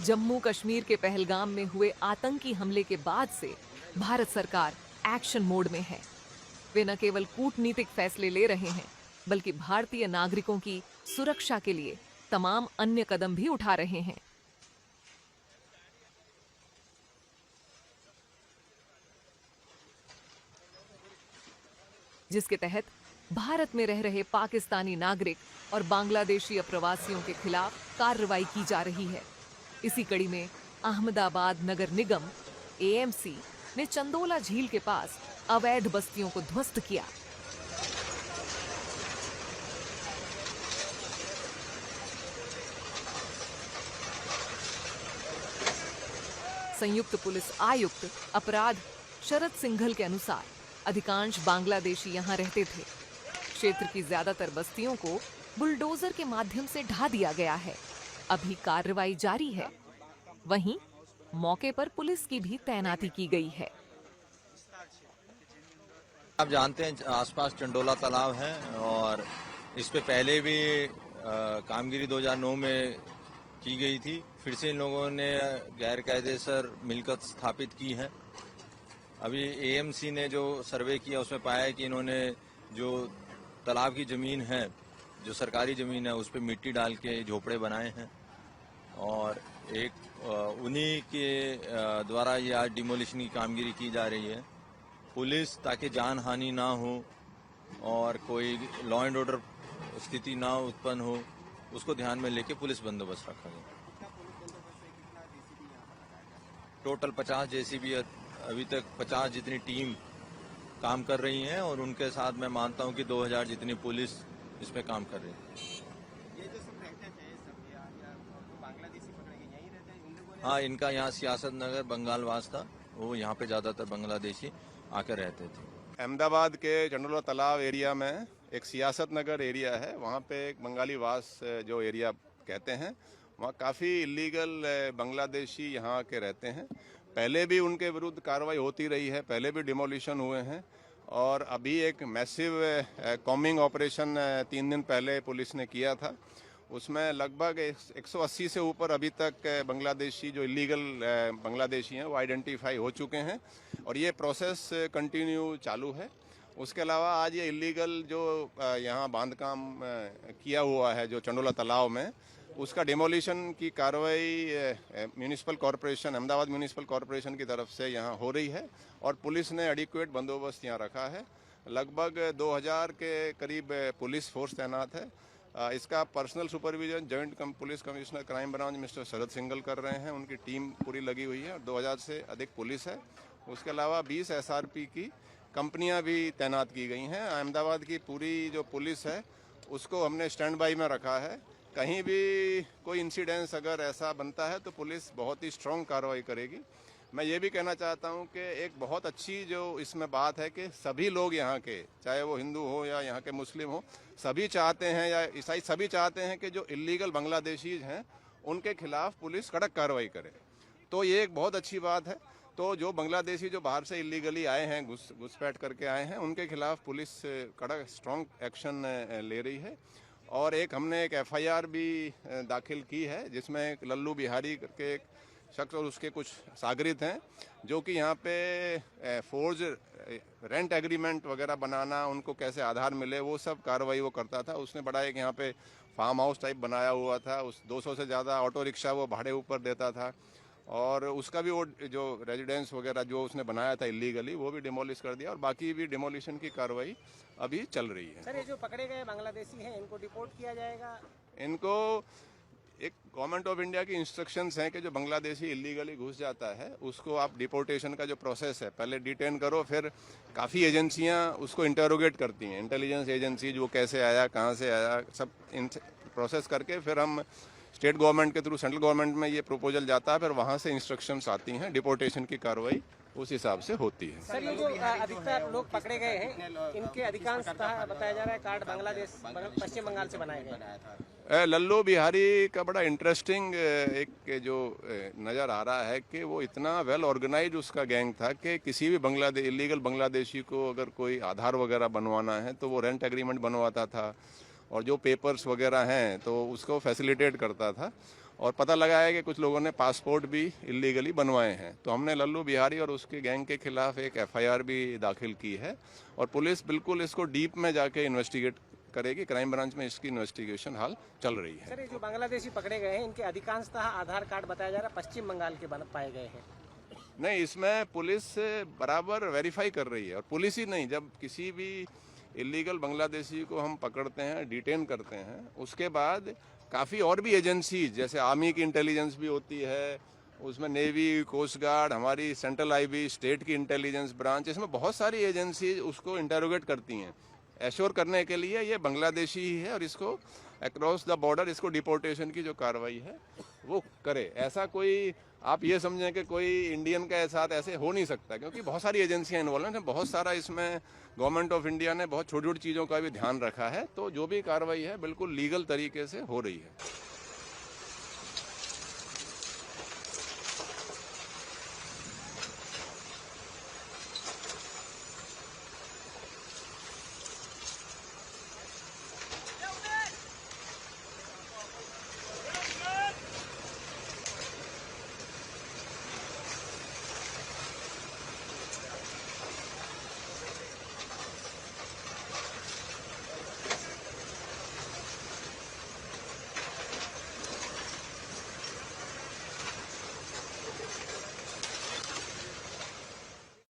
जम्मू कश्मीर के पहलगाम में हुए आतंकी हमले के बाद से भारत सरकार एक्शन मोड में है। वे न केवल कूटनीतिक फैसले ले रहे हैं, बल्कि भारतीय नागरिकों की सुरक्षा के लिए तमाम अन्य कदम भी उठा रहे हैं। जिसके तहत भारत में रह रहे पाकिस्तानी नागरिक और बांग्लादेशी अप्रवासियों के खिलाफ कार्रवाई की जा रही है। इसी कड़ी में अहमदाबाद नगर निगम एएमसी ने चंदोला झील के पास अवैध बस्तियों को ध्वस्त किया। संयुक्त पुलिस आयुक्त अपराध शरद सिंघल के अनुसार अधिकांश बांग्लादेशी यहां रहते थे। क्षेत्र की ज्यादातर बस्तियों को बुलडोजर के माध्यम से ढा दिया गया है। अभी कार्रवाई जारी है। वहीं मौके पर पुलिस की भी तैनाती की गई है। आप जानते हैं आसपास चंडोला तालाब है और इस पे पहले भी कामगिरी 2009 में की गई थी। फिर से इन लोगों ने गैर कायदेसर मिलकत स्थापित की है। अभी एएमसी ने जो सर्वे किया उसमें पाया है कि इन्होंने जो तालाब की जमीन है, जो सरकारी जमीन है, उस पर मिट्टी डाल के झोपड़े बनाए हैं और एक उन्हीं के द्वारा ये आज डिमोलिशन की कामगिरी की जा रही है। पुलिस ताकि जान हानि ना हो और कोई लॉ एंड ऑर्डर स्थिति ना उत्पन्न हो, उसको ध्यान में लेके पुलिस बंदोबस्त रखा गया। टोटल 50 जेसीबी अभी तक 50 जितनी टीम काम कर रही हैं और उनके साथ मैं मानता हूं कि 2000 जितनी पुलिस इस पे काम कर रही है। ये जो सब रहते थे सब या बांग्लादेशी पकड़े गए यहीं रहते हैं इन लोगों ने? हाँ, इनका यहाँ सियासत नगर बंगालवास था, वो यहाँ पे ज्यादातर बांग्लादेशी आकर रहते थे। अहमदाबाद के चंडोला तालाब एरिया में एक सियासत नगर एरिया है, वहाँ पे एक बंगाली वास जो एरिया कहते हैं, वहाँ काफ़ी इलीगल बांग्लादेशी यहाँ के रहते हैं। पहले भी उनके विरुद्ध कार्रवाई होती रही है, पहले भी डिमोलिशन हुए हैं और अभी एक मैसिव कॉम्बिंग ऑपरेशन 3 दिन पहले पुलिस ने किया था। उसमें लगभग 180 से ऊपर अभी तक बांग्लादेशी जो इलीगल बांग्लादेशी हैं वो आइडेंटिफाई हो चुके हैं और ये प्रोसेस कंटिन्यू चालू है। उसके अलावा आज ये इलीगल जो यहाँ बांधकाम किया हुआ है जो चंडोला तालाब में, उसका डिमोलिशन की कार्रवाई municipal corporation, Ahmedabad municipal corporation की तरफ से यहाँ हो रही है और पुलिस ने एडिक्वेट बंदोबस्त यहाँ रखा है। लगभग 2000 के करीब पुलिस फोर्स तैनात है। इसका personal supervision joint police commissioner crime branch mister Sharad Singhal कर रहे हैं। उनकी टीम पूरी लगी हुई है और 2000 से अधिक पुलिस है। उसके अलावा 20 एसआरपी की कंपनियां भी तैनात की गई हैं। अहमदाबाद की पूरी जो पुलिस है उसको हमने स्टैंड बाई में रखा है। कहीं भी कोई इंसिडेंस अगर ऐसा बनता है तो पुलिस बहुत ही स्ट्रांग कार्रवाई करेगी। मैं ये भी कहना चाहता हूँ कि एक बहुत अच्छी जो इसमें बात है कि सभी लोग यहाँ के, चाहे वो हिंदू हो या यहाँ के मुस्लिम हो, सभी चाहते हैं या ईसाई सभी चाहते हैं कि जो इलीगल बांग्लादेशी हैं उनके खिलाफ पुलिस कड़क कार्रवाई करे। तो ये एक बहुत अच्छी बात है। तो जो बांग्लादेशी जो बाहर से इलीगली आए हैं, घुसपैठ करके आए हैं, उनके खिलाफ पुलिस कड़क स्ट्रांग एक्शन ले रही है। और एक हमने एक एफआईआर भी दाखिल की है जिसमें एक लल्लू बिहारी करके एक शख्स और उसके कुछ सागरित हैं जो कि यहाँ पे फोर्ज रेंट एग्रीमेंट वगैरह बनाना, उनको कैसे आधार मिले, वो सब कार्रवाई वो करता था। उसने बड़ा एक यहाँ पे फार्म हाउस टाइप बनाया हुआ था। उस 200 से ज़्यादा ऑटो रिक्शा वो भाड़े ऊपर देता था और उसका भी वो जो रेजिडेंस वगैरह जो उसने बनाया था इलीगली वो भी डिमोलिश कर दिया और बाकी भी डिमोलिशन की कार्रवाई अभी चल रही है। सर, ये जो पकड़े गए बांग्लादेशी हैं इनको डिपोर्ट किया जाएगा? इनको एक गवर्नमेंट ऑफ इंडिया की इंस्ट्रक्शंस हैं कि जो बांग्लादेशी इलीगली घुस जाता है उसको आप डिपोर्टेशन का जो प्रोसेस है पहले डिटेन करो, फिर काफ़ी एजेंसियां उसको इंटरोगेट करती हैं, इंटेलिजेंस एजेंसी, वो कैसे आया, कहाँ से आया, सब प्रोसेस करके फिर हम स्टेट गवर्नमेंट के थ्रू सेंट्रल गवर्नमेंट में ये प्रपोजल जाता है, फिर वहाँ से इंस्ट्रक्शंस आती हैं, डिपोर्टेशन की कार्रवाई उस हिसाब से होती है। सर, ये जो अधिकतर लोग पकड़े गए हैं इनके अधिकांश बताया जा रहा है कार्ड बांग्लादेश पश्चिम बंगाल से बनाए गए। लल्लू बिहारी का बड़ा इंटरेस्टिंग एक जो नज़र आ रहा है कि वो इतना वेल ऑर्गेनाइज उसका गैंग था कि किसी भी इलीगल बांग्लादेशी को अगर कोई आधार वगैरह बनवाना है तो वो रेंट एग्रीमेंट बनवाता था और जो पेपर्स वगैरह हैं तो उसको फैसिलिटेट करता था और पता लगा है कि कुछ लोगों ने पासपोर्ट भी इलीगली बनवाए हैं। तो हमने लल्लू बिहारी और उसके गैंग के खिलाफ एक एफआईआर भी दाखिल की है और पुलिस बिल्कुल इसको डीप में जाके इन्वेस्टिगेट करेगी। क्राइम ब्रांच में इसकी इन्वेस्टिगेशन हाल चल रही है। सर, ये जो बांग्लादेशी पकड़े गए हैं इनके अधिकांशतः आधार कार्ड बताया जा रहा है पश्चिम बंगाल के पाए गए हैं। नहीं, इसमें पुलिस बराबर वेरीफाई कर रही है और पुलिस ही नहीं, जब किसी भी इलीगल बांग्लादेशी को हम पकड़ते हैं, डिटेन करते हैं, उसके बाद काफ़ी और भी एजेंसीज जैसे आर्मी की इंटेलिजेंस भी होती है, उसमें नेवी, कोस्ट गार्ड, हमारी सेंट्रल आईबी, स्टेट की इंटेलिजेंस ब्रांच, इसमें बहुत सारी एजेंसीज उसको इंटेरोगेट करती हैं एश्योर करने के लिए ये बांग्लादेशी ही है और इसको अक्रॉस द बॉर्डर इसको डिपोर्टेशन की जो कार्रवाई है वो करे। ऐसा कोई आप ये समझें कि कोई इंडियन के साथ ऐसे हो नहीं सकता, क्योंकि बहुत सारी एजेंसियां इन्वॉल्व हैं, बहुत सारा इसमें गवर्नमेंट ऑफ इंडिया ने बहुत छोटी छोटी चीज़ों का भी ध्यान रखा है। तो जो भी कार्रवाई है बिल्कुल लीगल तरीके से हो रही है।